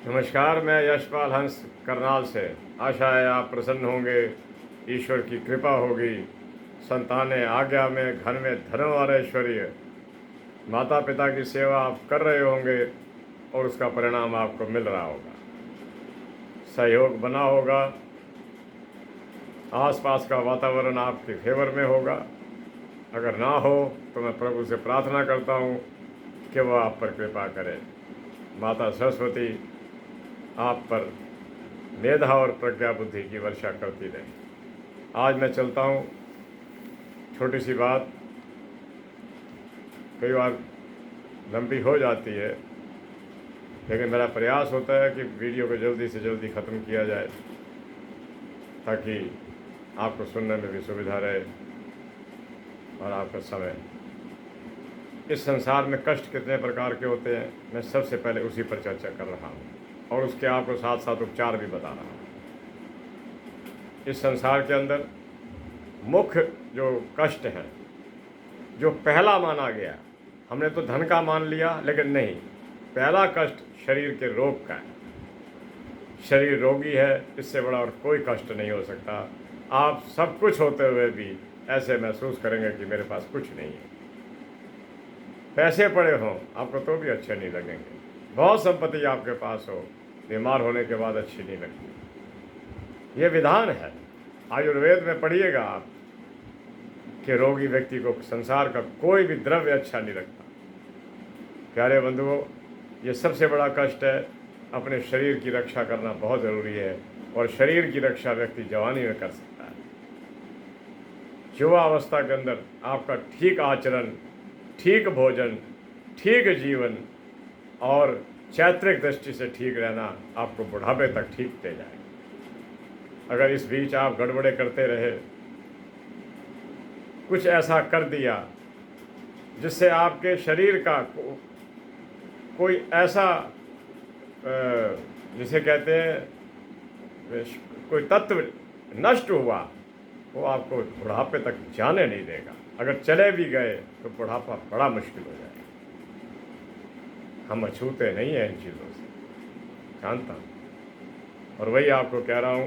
नमस्कार, मैं यशपाल हंस करनाल से। आशा है आप प्रसन्न होंगे, ईश्वर की कृपा होगी, संतानें आज्ञा में, घर में धर्म और ऐश्वर्य, माता पिता की सेवा आप कर रहे होंगे और उसका परिणाम आपको मिल रहा होगा। सहयोग बना होगा, आसपास का वातावरण आपके फेवर में होगा। अगर ना हो तो मैं प्रभु से प्रार्थना करता हूँ कि वह आप पर कृपा करे। माता सरस्वती आप पर मेधा और प्रज्ञा बुद्धि की वर्षा करती रहे। आज मैं चलता हूँ, छोटी सी बात कई बार लंबी हो जाती है, लेकिन मेरा प्रयास होता है कि वीडियो को जल्दी से जल्दी ख़त्म किया जाए ताकि आपको सुनने में भी सुविधा रहे और आपका समय। इस संसार में कष्ट कितने प्रकार के होते हैं, मैं सबसे पहले उसी पर चर्चा कर रहा हूँ और उसके आपको साथ साथ उपचार भी बता रहा हूँ। इस संसार के अंदर मुख्य जो कष्ट है, जो पहला माना गया, हमने तो धन का मान लिया, लेकिन नहीं, पहला कष्ट शरीर के रोग का है। शरीर रोगी है, इससे बड़ा और कोई कष्ट नहीं हो सकता। आप सब कुछ होते हुए भी ऐसे महसूस करेंगे कि मेरे पास कुछ नहीं है। पैसे पड़े हों आपको तो भी अच्छे नहीं लगेंगे। बहुत संपत्ति आपके पास हो, बीमार होने के बाद अच्छी नहीं लगती। ये विधान है, आयुर्वेद में पढ़िएगा आप कि रोगी व्यक्ति को संसार का कोई भी द्रव्य अच्छा नहीं लगता। प्यारे बंधुओं, ये सबसे बड़ा कष्ट है। अपने शरीर की रक्षा करना बहुत ज़रूरी है और शरीर की रक्षा व्यक्ति जवानी में कर सकता है। युवा अवस्था के अंदर आपका ठीक आचरण, ठीक भोजन, ठीक जीवन और चारित्रिक दृष्टि से ठीक रहना आपको बुढ़ापे तक ठीक दे जाएगा। अगर इस बीच आप गड़बड़े करते रहे, कुछ ऐसा कर दिया जिससे आपके शरीर का कोई ऐसा जिसे कहते हैं कोई तत्व नष्ट हुआ, वो आपको बुढ़ापे तक जाने नहीं देगा। अगर चले भी गए तो बुढ़ापा बड़ा मुश्किल हो जाएगा। हम अछूते नहीं हैं इन चीज़ों से, जानता हूँ। और वही आपको कह रहा हूँ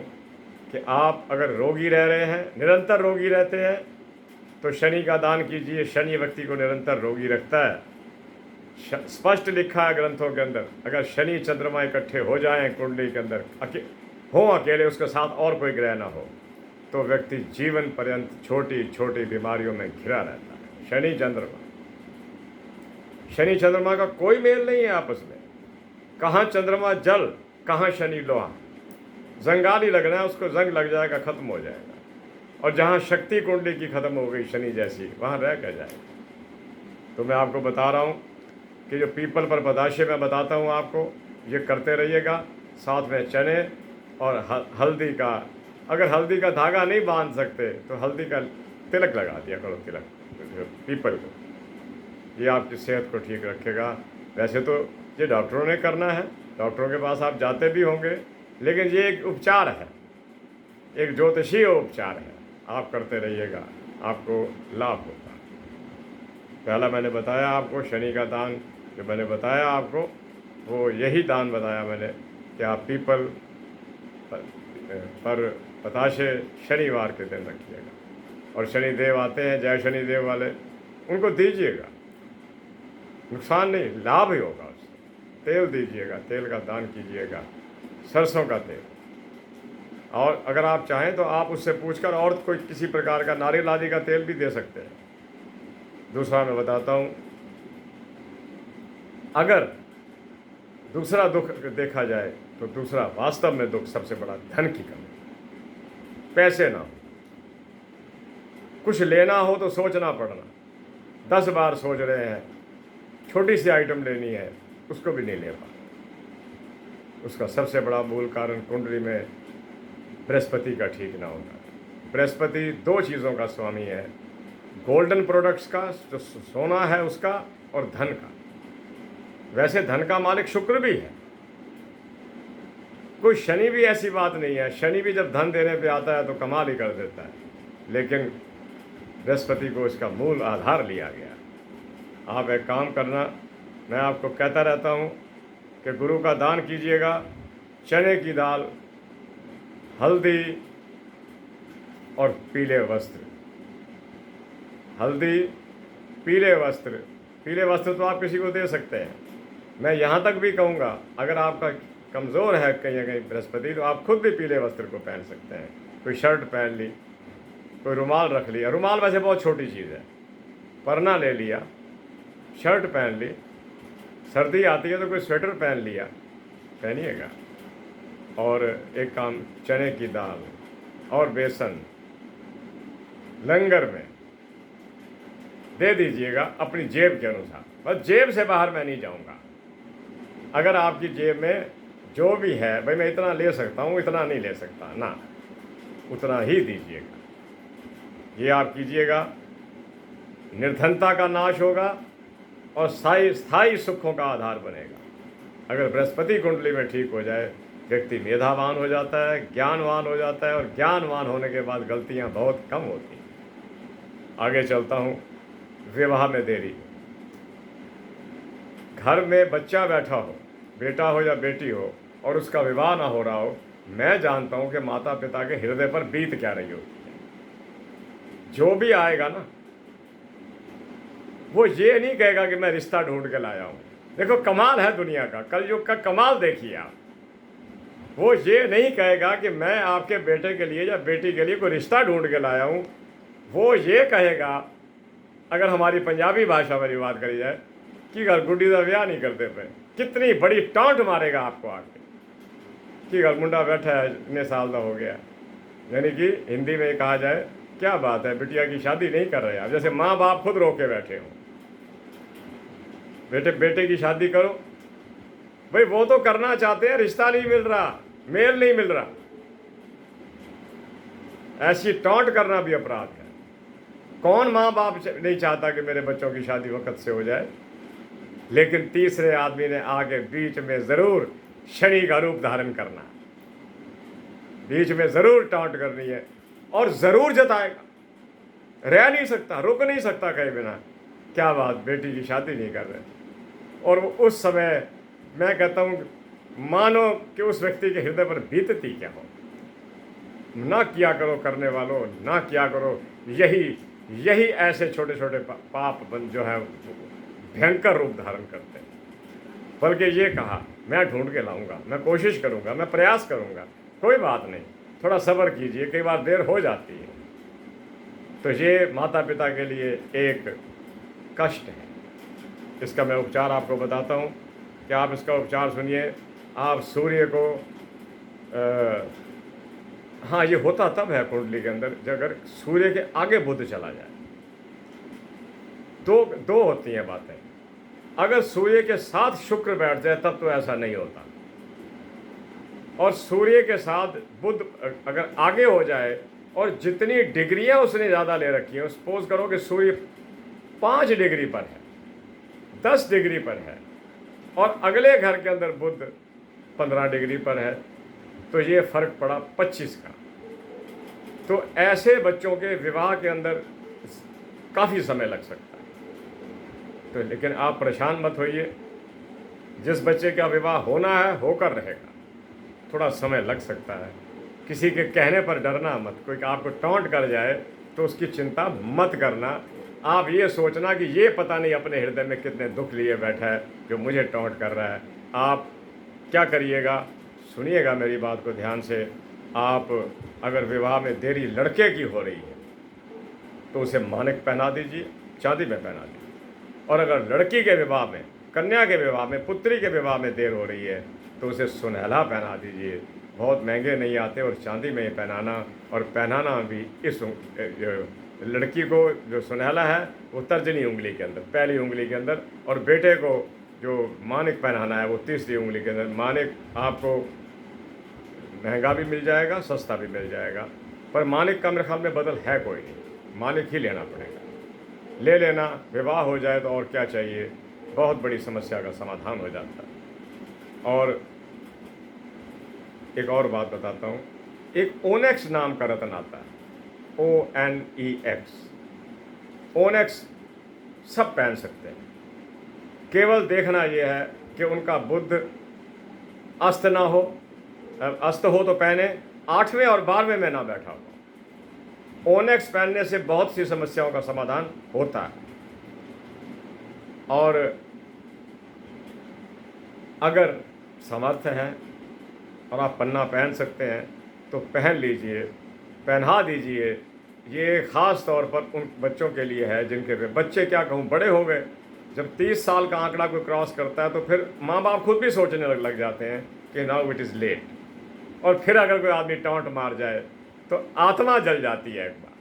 कि आप अगर रोगी रह रहे हैं, निरंतर रोगी रहते हैं, तो शनि का दान कीजिए। शनि व्यक्ति को निरंतर रोगी रखता है। स्पष्ट लिखा है ग्रंथों के अंदर, अगर शनि चंद्रमा इकट्ठे हो जाएं कुंडली के अंदर, हो अकेले, उसके साथ और कोई ग्रह ना हो, तो व्यक्ति जीवन पर्यंत छोटी छोटी बीमारियों में घिरा रहता है। शनि चंद्रमा का कोई मेल नहीं है आपस में। कहाँ चंद्रमा जल, कहाँ शनि लोहा। जंगाली लगना है, उसको जंग लग जाएगा, खत्म हो जाएगा। और जहाँ शक्ति कुंडली की खत्म हो गई शनि जैसी, वहाँ रह कर जाएगा। तो मैं आपको बता रहा हूँ कि जो पीपल पर पताशे मैं बताता हूँ आपको, ये करते रहिएगा। साथ में चने और हल्दी का, अगर हल्दी का धागा नहीं बांध सकते तो हल्दी का तिलक लगा दिया करो, तिलक पीपल को। ये आपकी सेहत को ठीक रखेगा। वैसे तो ये डॉक्टरों ने करना है, डॉक्टरों के पास आप जाते भी होंगे, लेकिन ये एक उपचार है, एक ज्योतिषीय उपचार है। आप करते रहिएगा, आपको लाभ होगा। पहला मैंने बताया आपको शनि का दान, जो मैंने बताया आपको वो यही दान बताया मैंने कि आप पीपल पर पताशे शनिवार के दिन रखिएगा। और शनिदेव आते हैं, जय शनिदेव वाले, उनको दीजिएगा। नुकसान नहीं, लाभ ही होगा उससे। तेल दीजिएगा, तेल का दान कीजिएगा, सरसों का तेल। और अगर आप चाहें तो आप उससे पूछकर और कोई किसी प्रकार का नारियल आदि का तेल भी दे सकते हैं। दूसरा मैं बताता हूँ, अगर दूसरा दुख देखा जाए तो दूसरा वास्तव में दुख सबसे बड़ा धन की कमी। पैसे ना हो, कुछ लेना हो तो सोचना पड़ना, 10 बार सोच रहे हैं, छोटी सी आइटम लेनी है, उसको भी नहीं ले पा। उसका सबसे बड़ा मूल कारण कुंडली में बृहस्पति का ठीक ना होना। बृहस्पति 2 चीज़ों का स्वामी है, गोल्डन प्रोडक्ट्स का, जो सोना है उसका, और धन का। वैसे धन का मालिक शुक्र भी है, कोई शनि भी ऐसी बात नहीं है। शनि भी जब धन देने पे आता है तो कमाल ही कर देता है, लेकिन बृहस्पति को इसका मूल आधार लिया गया। आप एक काम करना, मैं आपको कहता रहता हूँ कि गुरु का दान कीजिएगा, चने की दाल, हल्दी और पीले वस्त्र। हल्दी, पीले वस्त्र। पीले वस्त्र तो आप किसी को दे सकते हैं। मैं यहाँ तक भी कहूँगा, अगर आपका कमज़ोर है कहीं ना कहीं बृहस्पति, तो आप खुद भी पीले वस्त्र को पहन सकते हैं। कोई शर्ट पहन ली, कोई रुमाल रख लिया। रुमाल वैसे बहुत छोटी चीज़ है। परना ले लिया, शर्ट पहन ली, सर्दी आती है तो कोई स्वेटर पहन लिया, पहनिएगा। और एक काम, चने की दाल और बेसन लंगर में दे दीजिएगा अपनी जेब के अनुसार। बस जेब से बाहर मैं नहीं जाऊंगा। अगर आपकी जेब में जो भी है, भाई मैं इतना ले सकता हूँ, इतना नहीं ले सकता ना, उतना ही दीजिएगा। ये आप कीजिएगा, निर्धनता का नाश होगा और स्थायी सुखों का आधार बनेगा। अगर बृहस्पति कुंडली में ठीक हो जाए, व्यक्ति मेधावान हो जाता है, ज्ञानवान हो जाता है, और ज्ञानवान होने के बाद गलतियां बहुत कम होती हैं। आगे चलता हूँ। विवाह में देरी। घर में बच्चा बैठा हो, बेटा हो या बेटी हो, और उसका विवाह ना हो रहा हो, मैं जानता हूँ कि माता पिता के हृदय पर बीत क्या रही होती है। जो भी आएगा ना, वो ये नहीं कहेगा कि मैं रिश्ता ढूंढ के लाया हूँ। देखो कमाल है दुनिया का, कलयुग का कमाल देखिए आप। वो ये नहीं कहेगा कि मैं आपके बेटे के लिए या बेटी के लिए कोई रिश्ता ढूंढ के लाया हूँ। वो ये कहेगा, अगर हमारी पंजाबी भाषा में बात करी जाए, कि घर गुड्डी का ब्याह नहीं करते पे। कितनी बड़ी टांट मारेगा आपको आके कि घर मुंडा बैठा है, इतने साल का हो गया। यानी कि हिंदी में कहा जाए, क्या बात है, बिटिया की शादी नहीं कर रहे आप। जैसे माँ बाप खुद रोके बैठे हो, बेटे की शादी करो। भाई वो तो करना चाहते हैं, रिश्ता नहीं मिल रहा, मेल नहीं मिल रहा। ऐसी टॉन्ट करना भी अपराध है। कौन माँ बाप नहीं चाहता कि मेरे बच्चों की शादी वक्त से हो जाए? लेकिन तीसरे आदमी ने आगे बीच में जरूर शनि का रूप धारण करना, बीच में जरूर टॉन्ट करनी है, और जरूर जताएगा। रह नहीं सकता, रुक नहीं सकता कहे बिना, क्या बात, बेटी की शादी नहीं कर रहे। और उस समय मैं कहता हूँ, मानो कि उस व्यक्ति के हृदय पर बीतती क्या हो। ना किया करो करने वालों, ना किया करो। यही ऐसे छोटे छोटे पाप जो है भयंकर रूप धारण करते हैं। बल्कि ये कहा, मैं ढूंढ के लाऊंगा, मैं कोशिश करूंगा, मैं प्रयास करूंगा। कोई बात नहीं, थोड़ा सब्र कीजिए, कई बार देर हो जाती है। तो ये माता पिता के लिए एक कष्ट है। इसका मैं उपचार आपको बताता हूँ कि आप इसका उपचार सुनिए। आप सूर्य को हाँ, ये होता तब है कुंडली के अंदर जब अगर सूर्य के आगे बुध चला जाए। दो होती हैं बातें। अगर सूर्य के साथ शुक्र बैठ जाए तब तो ऐसा नहीं होता, और सूर्य के साथ बुध अगर आगे हो जाए और जितनी डिग्रियां उसने ज़्यादा ले रखी हैं, सपोज करो कि सूर्य 5 डिग्री पर है, 10 डिग्री पर है, और अगले घर के अंदर बुध 15 डिग्री पर है, तो ये फर्क पड़ा 25 का। तो ऐसे बच्चों के विवाह के अंदर काफ़ी समय लग सकता है। तो लेकिन आप परेशान मत होइए, जिस बच्चे का विवाह होना है होकर रहेगा। थोड़ा समय लग सकता है, किसी के कहने पर डरना मत। कोई आपको टॉन्ट कर जाए तो उसकी चिंता मत करना। आप ये सोचना कि ये पता नहीं अपने हृदय में कितने दुख लिए बैठा है जो मुझे टॉन्ट कर रहा है। आप क्या करिएगा, सुनिएगा मेरी बात को ध्यान से। आप अगर विवाह में देरी लड़के की हो रही है तो उसे मानिक पहना दीजिए, चांदी में पहना दीजिए। और अगर लड़की के विवाह में, कन्या के विवाह में, पुत्री के विवाह में देर हो रही है तो उसे सुनहला पहना दीजिए। बहुत महंगे नहीं आते, और चांदी में ही पहनाना, और पहनाना भी इस लड़की को जो सुनहला है वो तर्जनी उंगली के अंदर, पहली उंगली के अंदर, और बेटे को जो मानिक पहनाना है वो तीसरी उंगली के अंदर। मानिक आपको महंगा भी मिल जाएगा, सस्ता भी मिल जाएगा, पर मानिक का मेरे ख्याल में बदल है कोई नहीं, मानिक ही लेना पड़ेगा। ले लेना, विवाह हो जाए तो और क्या चाहिए, बहुत बड़ी समस्या का समाधान हो जाता है। और एक और बात बताता हूँ, एक ओनेक्स नाम का रत्न आता है, ONEX। ओनेक्स सब पहन सकते हैं, केवल देखना यह है कि उनका बुध अस्त ना हो, अस्त हो तो पहने, 8वें और 12वें में ना बैठा हो। ओनेक्स पहनने से बहुत सी समस्याओं का समाधान होता है। और अगर सामर्थ्य है और आप पन्ना पहन सकते हैं तो पहन लीजिए, पहना दीजिए। ये ख़ास तौर पर उन बच्चों के लिए है जिनके बच्चे, क्या कहूँ, बड़े हो गए। जब 30 साल का आंकड़ा कोई क्रॉस करता है तो फिर माँ बाप खुद भी सोचने लग जाते हैं कि नाउ इट इज़ लेट। और फिर अगर कोई आदमी टॉन्ट मार जाए तो आत्मा जल जाती है एक बार,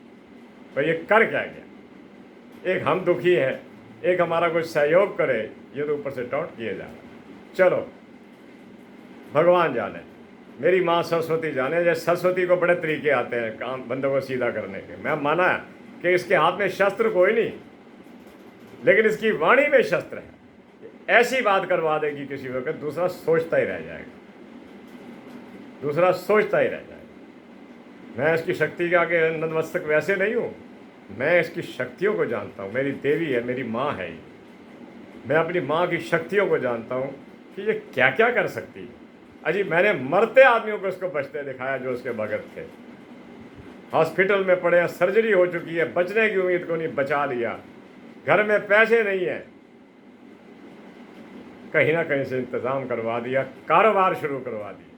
तो ये कर क्या गया। एक हम दुखी हैं, एक हमारा कोई सहयोग करे, ये तो ऊपर से टॉन्ट किए जा रहा है। चलो, भगवान जाने, मेरी माँ सरस्वती जाने। जैसे सरस्वती को बड़े तरीके आते हैं काम बंदों को सीधा करने के। मैं माना कि इसके हाथ में शस्त्र कोई नहीं, लेकिन इसकी वाणी में शस्त्र है। ऐसी बात करवा देगी किसी वक्त, दूसरा सोचता ही रह जाएगा, दूसरा सोचता ही रह जाएगा। मैं इसकी शक्ति के आगे नतमस्तक वैसे नहीं हूँ, मैं इसकी शक्तियों को जानता हूँ। मेरी देवी है, मेरी माँ है ये। मैं अपनी माँ की शक्तियों को जानता हूँ कि ये क्या क्या कर सकती है। अजी, मैंने मरते आदमियों को इसको बचते दिखाया जो उसके भगत थे। हॉस्पिटल में पड़े हैं, सर्जरी हो चुकी है, बचने की उम्मीद को नहीं, बचा लिया। घर में पैसे नहीं है, कहीं ना कहीं से इंतज़ाम करवा दिया, कारोबार शुरू करवा दिया,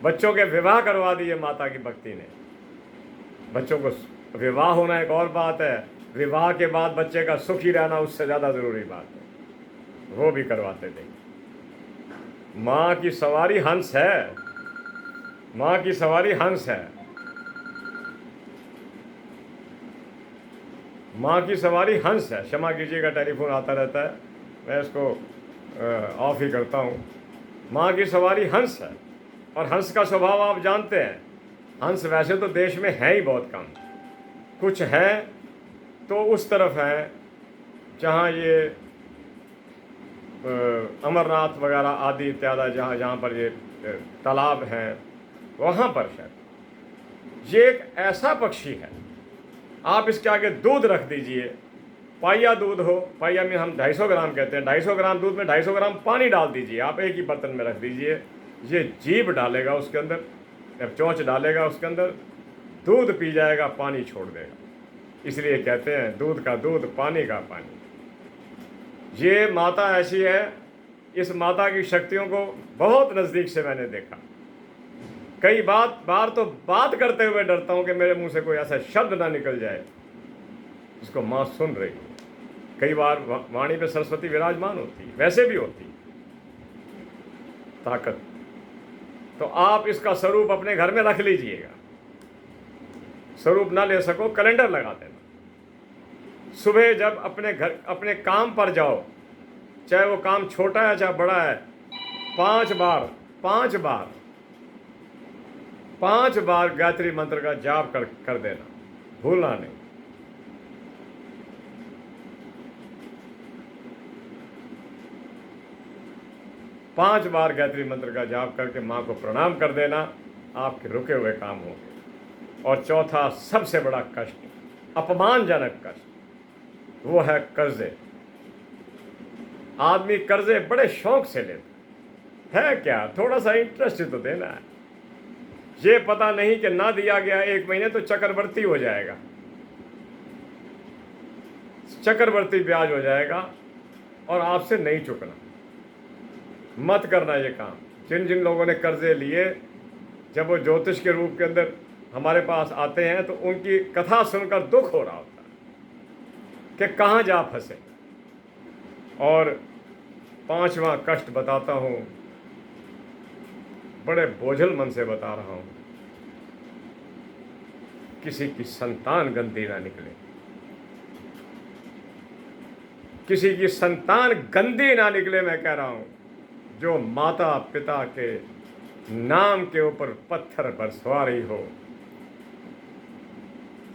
बच्चों के विवाह करवा दिए माता की भक्ति ने। बच्चों को विवाह होना एक और बात है, विवाह के बाद बच्चे का सुखी रहना उससे ज़्यादा ज़रूरी बात है, वो भी करवाते थे। माँ की सवारी हंस है, माँ की सवारी हंस है, माँ की सवारी हंस है। क्षमा कीजिएगा, टेलीफोन आता रहता है, मैं इसको ऑफ ही करता हूँ। माँ की सवारी हंस है, और हंस का स्वभाव आप जानते हैं। हंस वैसे तो देश में है ही बहुत कम, कुछ है तो उस तरफ है जहाँ ये अमरनाथ वगैरह आदि इत्यादि, जहाँ पर ये तालाब हैं, वहाँ पर शायद। ये एक ऐसा पक्षी है, आप इसके आगे दूध रख दीजिए, पाइया दूध हो, पाइया में हम 250 ग्राम कहते हैं, 250 ग्राम दूध में 250 ग्राम पानी डाल दीजिए, आप एक ही बर्तन में रख दीजिए। ये जीभ डालेगा उसके अंदर, चोंच डालेगा उसके अंदर, दूध पी जाएगा, पानी छोड़ देगा। इसलिए कहते हैं दूध का दूध, पानी का पानी। ये माता ऐसी है, इस माता की शक्तियों को बहुत नज़दीक से मैंने देखा। कई बार तो बात करते हुए डरता हूँ कि मेरे मुंह से कोई ऐसा शब्द ना निकल जाए जिसको माँ सुन रही है। कई बार वाणी पे सरस्वती विराजमान होती, वैसे भी होती ताकत। तो आप इसका स्वरूप अपने घर में रख लीजिएगा। स्वरूप ना ले सको, कैलेंडर लगा देना। सुबह जब अपने घर, अपने काम पर जाओ, चाहे वो काम छोटा है चाहे बड़ा है, 5 बार गायत्री मंत्र का जाप कर देना, भूलना नहीं। पांच बार गायत्री मंत्र का जाप करके माँ को प्रणाम कर देना, आपके रुके हुए काम होंगे। और चौथा सबसे बड़ा कष्ट, अपमानजनक कष्ट, वो है कर्जे। आदमी कर्जे बड़े शौक से लेता है क्या, थोड़ा सा इंटरेस्ट तो देना है। ये पता नहीं कि ना दिया गया 1 महीने तो चक्रवर्ती हो जाएगा, चक्रवर्ती ब्याज हो जाएगा, और आपसे नहीं चुकना। मत करना ये काम। जिन जिन लोगों ने कर्जे लिए, जब वो ज्योतिष के रूप के अंदर हमारे पास आते हैं तो उनकी कथा सुनकर दुख हो रहा होता है कि कहाँ जा फंसे। और 5वां कष्ट बताता हूँ, बड़े बोझल मन से बता रहा हूँ, किसी की संतान गंदी ना निकले, किसी की संतान गंदी ना निकले। मैं कह रहा हूँ, जो माता पिता के नाम के ऊपर पत्थर पर सवारी हो,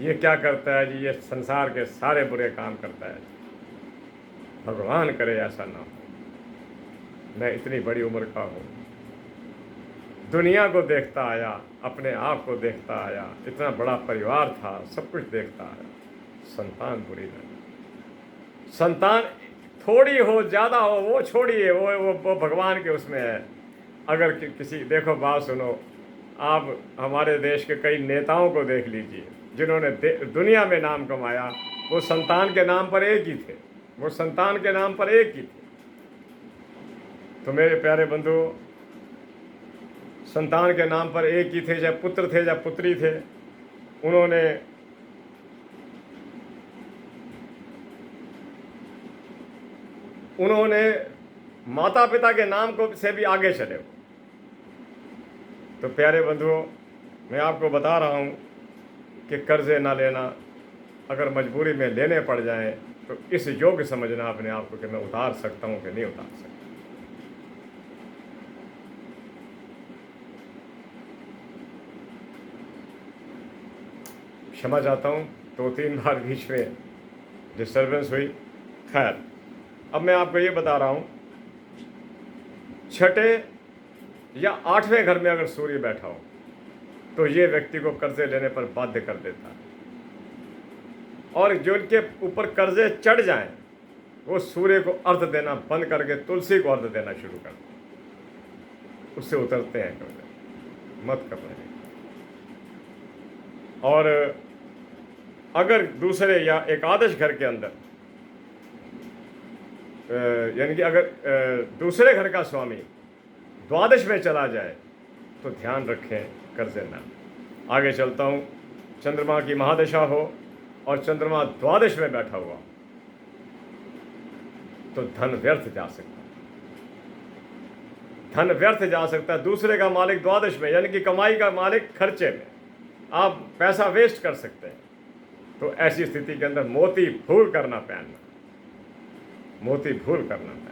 ये क्या करता है जी, ये संसार के सारे बुरे काम करता है। भगवान करे ऐसा ना हो। मैं इतनी बड़ी उम्र का हूँ, दुनिया को देखता आया, अपने आप को देखता आया, इतना बड़ा परिवार था, सब कुछ देखता आया। संतान बुरी नहीं। संतान थोड़ी हो ज़्यादा हो वो छोड़िए, वो भगवान के उसमें है। अगर किसी, देखो बात सुनो, आप हमारे देश के कई नेताओं को देख लीजिए जिन्होंने दुनिया में नाम कमाया, वो संतान के नाम पर एक ही थे, वो संतान के नाम पर एक ही थे। तो मेरे प्यारे बंधु, संतान के नाम पर एक ही थे, चाहे पुत्र थे चाहे पुत्री थे। उन्होंने माता पिता के नाम को से भी आगे चले। तो प्यारे बंधुओं, मैं आपको बता रहा हूँ कि कर्जे ना लेना, अगर मजबूरी में लेने पड़ जाएं तो इस योग्य समझना अपने आप को कि मैं उतार सकता हूँ कि नहीं उतार सकता। क्षमा चाहता हूँ, 2-3 बार बीच में डिस्टर्बेंस हुई। खैर, अब मैं आपको ये बता रहा हूँ, छठे या 8वें घर में अगर सूर्य बैठा हो तो ये व्यक्ति को कर्जे लेने पर बाध्य कर देता है, और जो इनके ऊपर कर्जे चढ़ जाएं वो सूर्य को अर्घ देना बंद करके तुलसी को अर्घ देना शुरू कर दें, उससे उतरते हैं कर्जे, मत करना है। और अगर दूसरे या एकादश घर के अंदर, यानी कि अगर दूसरे घर का स्वामी द्वादश में चला जाए तो ध्यान रखें कर्जे ना। आगे चलता हूँ, चंद्रमा की महादशा हो और चंद्रमा द्वादश में बैठा हुआ तो धन व्यर्थ जा सकता है, धन व्यर्थ जा सकता है। दूसरे का मालिक द्वादश में, यानी कि कमाई का मालिक खर्चे में, आप पैसा वेस्ट कर सकते हैं। तो ऐसी स्थिति के अंदर मोती भूल करना पहनना, मोती भूल करना पहनना।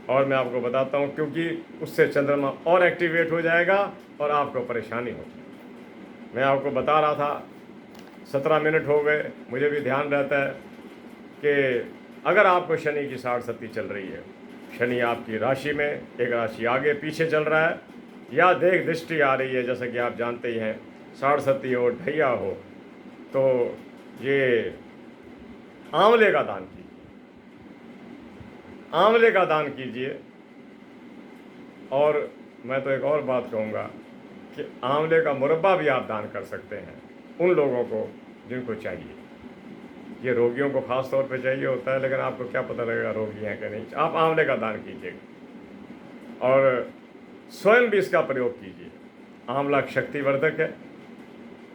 और मैं आपको बताता हूँ, क्योंकि उससे चंद्रमा और एक्टिवेट हो जाएगा और आपको परेशानी होगी। मैं आपको बता रहा था, 17 मिनट हो गए, मुझे भी ध्यान रहता है कि अगर आपको शनि की 60 सती चल रही है, शनि आपकी राशि में एक राशि आगे पीछे चल रहा है, या देख दृष्टि आ रही है, जैसा कि आप जानते ही हैं, 60 सती हो, ढैया हो, तो ये आंवले का दान कीजिए, आंवले का दान कीजिए। और मैं तो एक और बात कहूँगा कि आंवले का मुरब्बा भी आप दान कर सकते हैं उन लोगों को जिनको चाहिए। ये रोगियों को खास तौर पे चाहिए होता है, लेकिन आपको क्या पता लगेगा रोगी हैं कि नहीं। आप आंवले का दान कीजिएगा और स्वयं भी इसका प्रयोग कीजिए। आंवला शक्तिवर्धक है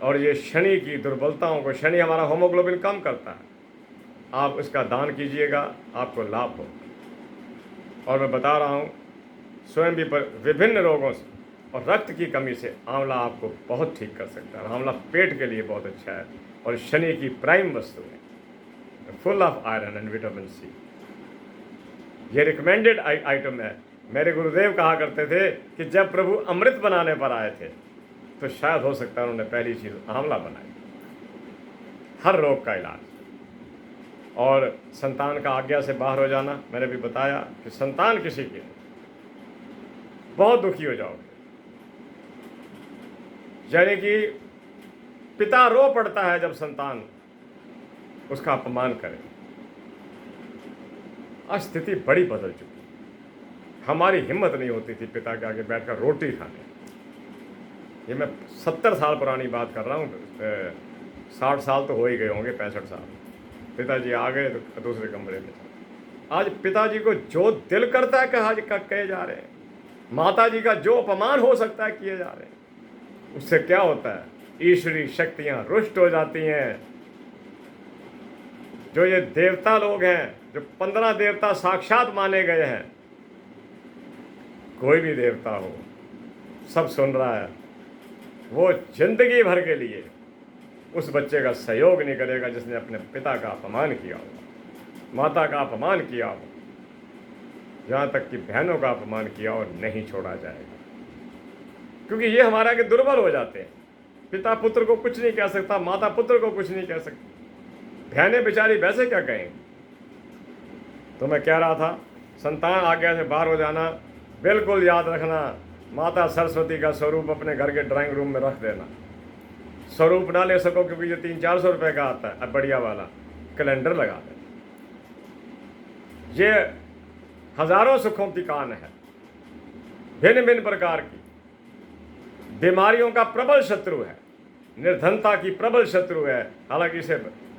और ये शनि की दुर्बलताओं को, शनि हमारा होमोग्लोबिन कम करता है, आप इसका दान कीजिएगा, आपको लाभ हो। और मैं बता रहा हूँ, स्वयं भी विभिन्न रोगों से और रक्त की कमी से आंवला आपको बहुत ठीक कर सकता है। आंवला पेट के लिए बहुत अच्छा है और शनि की प्राइम वस्तु है, full of iron and vitamin C. ये रिकमेंडेड आइटम है। मेरे गुरुदेव कहा करते थे कि जब प्रभु अमृत बनाने पर आए थे तो शायद हो सकता है उन्होंने पहली चीज़ आंवला बनाई, हर रोग का इलाज। और संतान का आज्ञा से बाहर हो जाना, मैंने भी बताया कि संतान किसी की बहुत दुखी हो जाओगे, यानी कि पिता रो पड़ता है जब संतान उसका अपमान करे। आज स्थिति बड़ी बदल चुकी है, हमारी हिम्मत नहीं होती थी पिता के आगे बैठकर रोटी खाने। ये मैं 70 साल पुरानी बात कर रहा हूँ, 60 साल तो हो ही गए होंगे, 65 साल। पिताजी आ गए तो दूसरे कमरे में। आज पिताजी को जो दिल करता है कहे जा रहे हैं, माताजी का जो अपमान हो सकता है किए जा रहे हैं। उससे क्या होता है, ईश्वरी शक्तियाँ रुष्ट हो जाती हैं। जो ये देवता लोग हैं, जो 15 देवता साक्षात माने गए हैं, कोई भी देवता हो, सब सुन रहा है, वो जिंदगी भर के लिए उस बच्चे का सहयोग नहीं करेगा जिसने अपने पिता का अपमान किया हो, माता का अपमान किया हो, यहाँ तक कि बहनों का अपमान किया और नहीं छोड़ा जाएगा। क्योंकि ये हमारा के दुर्बल हो जाते हैं। पिता पुत्र को कुछ नहीं कह सकता, माता पुत्र को कुछ नहीं कह सकती, बहनें बेचारी वैसे क्या कहेंगी। तो मैं कह रहा था, संतान आज्ञा से बाहर हो जाना, बिल्कुल याद रखना, माता सरस्वती का स्वरूप अपने घर के ड्राइंग रूम में रख देना। स्वरूप ना ले सको क्योंकि ये 300-400 रुपये का आता है, अब बढ़िया वाला कैलेंडर लगा देना। ये हजारों सुखों की कान है, भिन्न भिन्न प्रकार की बीमारियों का प्रबल शत्रु है, निर्धनता की प्रबल शत्रु है। हालांकि इसे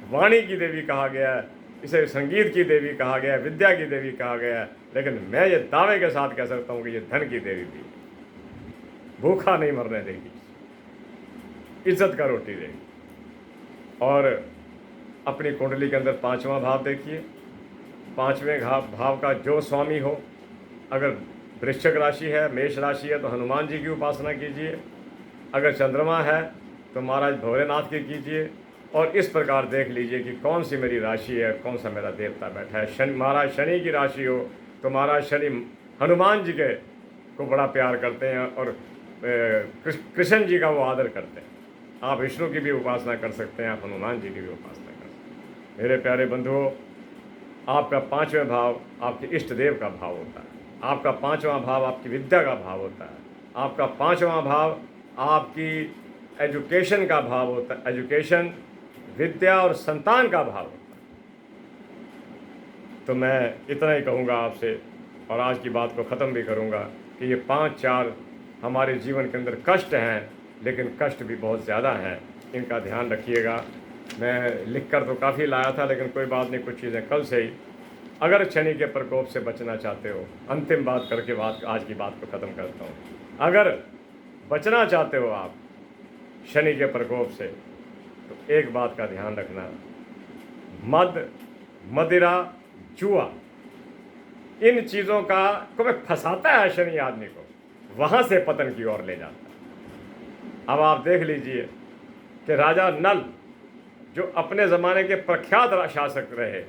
वाणी की देवी कहा गया है, इसे संगीत की देवी कहा गया है, विद्या की देवी कहा गया है, लेकिन मैं ये दावे के साथ कह सकता हूं कि ये धन की देवी भी है। भूखा नहीं मरने देगी, इज्जत का रोटी देगी। और अपनी कुंडली के अंदर 5वां भाव देखिए, 5वें भाव का जो स्वामी हो, अगर वृश्चिक राशि है, मेष राशि है, तो हनुमान जी की उपासना कीजिए। अगर चंद्रमा है तो महाराज भोलेनाथ की कीजिए। और इस प्रकार देख लीजिए कि कौन सी मेरी राशि है, कौन सा मेरा देवता बैठा है। शनि, महाराज शनि की राशि हो तो महाराज शनि हनुमान जी के को बड़ा प्यार करते हैं और कृष्ण जी का वो आदर करते हैं। आप विष्णु की भी उपासना कर सकते हैं, आप हनुमान जी की भी उपासना कर सकते हैं। मेरे प्यारे बंधुओं, आपका 5वें भाव आपके इष्ट देव का भाव होता है, आपका 5वां भाव आपकी विद्या का भाव होता है, आपका 5वां भाव आपकी एजुकेशन का भाव होता है, एजुकेशन, विद्या और संतान का भाव होता है। तो मैं इतना ही कहूँगा आपसे और आज की बात को ख़त्म भी करूँगा कि ये 5-4 हमारे जीवन के अंदर कष्ट हैं, लेकिन कष्ट भी बहुत ज़्यादा हैं, इनका ध्यान रखिएगा। मैं लिख कर तो काफ़ी लाया था, लेकिन कोई बात नहीं, कुछ चीज़ें कल से ही। अगर शनि के प्रकोप से बचना चाहते हो, अंतिम बात करके आज की बात को ख़त्म करता हूँ। अगर बचना चाहते हो आप शनि के प्रकोप से, तो एक बात का ध्यान रखना, मद, मदिरा, जुआ, इन चीज़ों का को में फंसाता है शनि आदमी को, वहाँ से पतन की ओर ले जाता है। अब आप देख लीजिए कि राजा नल, जो अपने ज़माने के प्रख्यात शासक रहे,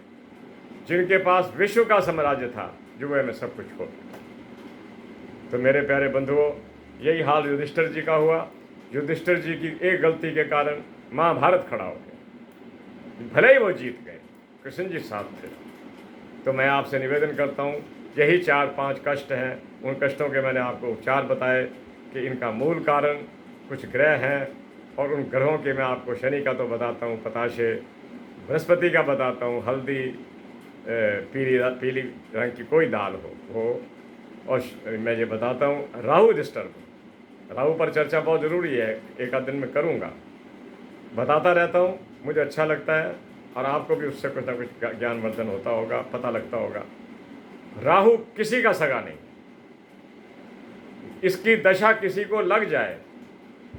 जिनके पास विश्व का साम्राज्य था, जुए में सब कुछ खो गया। तो मेरे प्यारे बंधुओं, यही हाल युधिष्ठिर जी का हुआ। युधिष्ठिर जी की एक गलती के कारण महाभारत खड़ा हो गया, भले ही वो जीत गए, कृष्ण जी साथ थे। तो मैं आपसे निवेदन करता हूँ, यही 4-5 कष्ट हैं, उन कष्टों के मैंने आपको उपचार बताए कि इनका मूल कारण कुछ ग्रह हैं, और उन ग्रहों के मैं आपको शनि का तो बताता हूँ, पताशे, बृहस्पति का बताता हूँ, हल्दी, पीली रंग की कोई दाल हो, और मैं ये बताता हूँ राहु डिस्टर्ब। राहु पर चर्चा बहुत ज़रूरी है, एक आध दिन में करूँगा, बताता रहता हूँ, मुझे अच्छा लगता है, और आपको भी उससे कुछ ना कुछ ज्ञानवर्धन होता होगा, पता लगता होगा। राहु किसी का सगा नहीं, इसकी दशा किसी को लग जाए,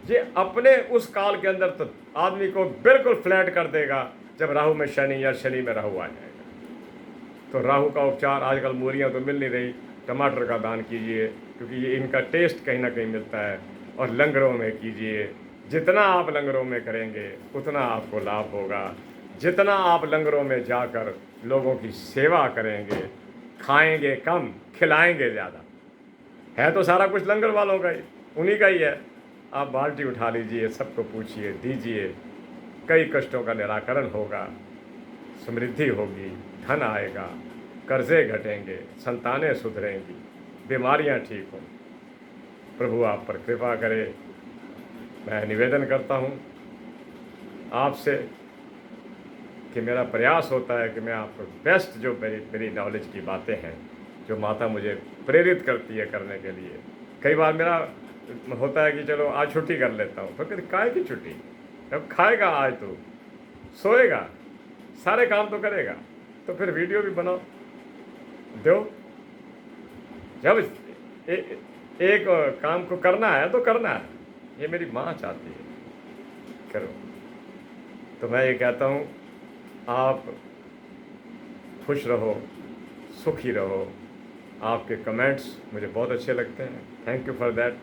ये अपने उस काल के अंदर तो आदमी को बिल्कुल फ्लैट कर देगा, जब राहु में शनि या शनि में राहु आ जाएगा। तो राहु का उपचार, आजकल मूलियाँ तो मिल नहीं रही, टमाटर का दान कीजिए, क्योंकि ये इनका टेस्ट कहीं ना कहीं मिलता है, और लंगरों में कीजिए। जितना आप लंगरों में करेंगे उतना आपको लाभ होगा। जितना आप लंगरों में जाकर लोगों की सेवा करेंगे, खाएंगे कम, खिलाएंगे ज़्यादा। है तो सारा कुछ लंगर वालों का ही, उन्हीं का ही है। आप बाल्टी उठा लीजिए, सबको पूछिए, दीजिए, कई कष्टों का निराकरण होगा, समृद्धि होगी, धन आएगा, कर्जे घटेंगे, संतानें सुधरेंगी, बीमारियां ठीक हों। प्रभु आप पर कृपा करे। मैं निवेदन करता हूं आपसे कि मेरा प्रयास होता है कि मैं आपको बेस्ट, जो मेरी नॉलेज की बातें हैं, जो माता मुझे प्रेरित करती है करने के लिए। कई बार मेरा होता है कि चलो आज छुट्टी कर लेता हूँ, तो कहते काय की छुट्टी, जब खाएगा आज तो सोएगा, सारे काम तो करेगा, तो फिर वीडियो भी बनाओ, दो। जब एक काम को करना है तो करना है, ये मेरी माँ चाहती है, करो। तो मैं ये कहता हूँ, आप खुश रहो, सुखी रहो। आपके कमेंट्स मुझे बहुत अच्छे लगते हैं, थैंक यू फॉर दैट।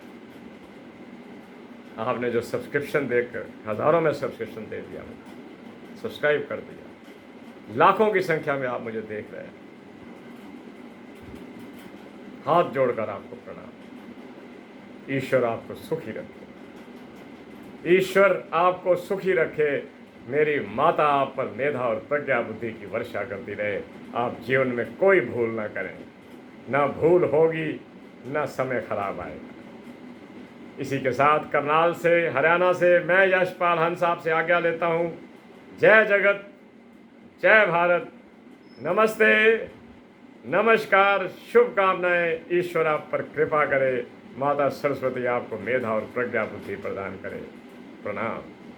आपने जो सब्सक्रिप्शन देकर, हज़ारों में सब्सक्रिप्शन दे दिया, मुझे सब्सक्राइब कर दिया, लाखों की संख्या में आप मुझे देख रहे हैं, हाथ जोड़कर आपको प्रणाम। ईश्वर आपको सुखी रखे, ईश्वर आपको सुखी रखे। मेरी माता आप पर मेधा और प्रज्ञा बुद्धि की वर्षा करती रहे। आप जीवन में कोई भूल ना करें, ना भूल होगी, ना समय खराब आएगा। इसी के साथ करनाल से, हरियाणा से मैं यशपाल हंस आपसे आज्ञा लेता हूँ। जय जगत, जय भारत, नमस्ते, नमस्कार, शुभकामनाएं। ईश्वर आप पर कृपा करे, माता सरस्वती आपको मेधा और प्रज्ञा बुद्धि प्रदान करे। प्रणाम।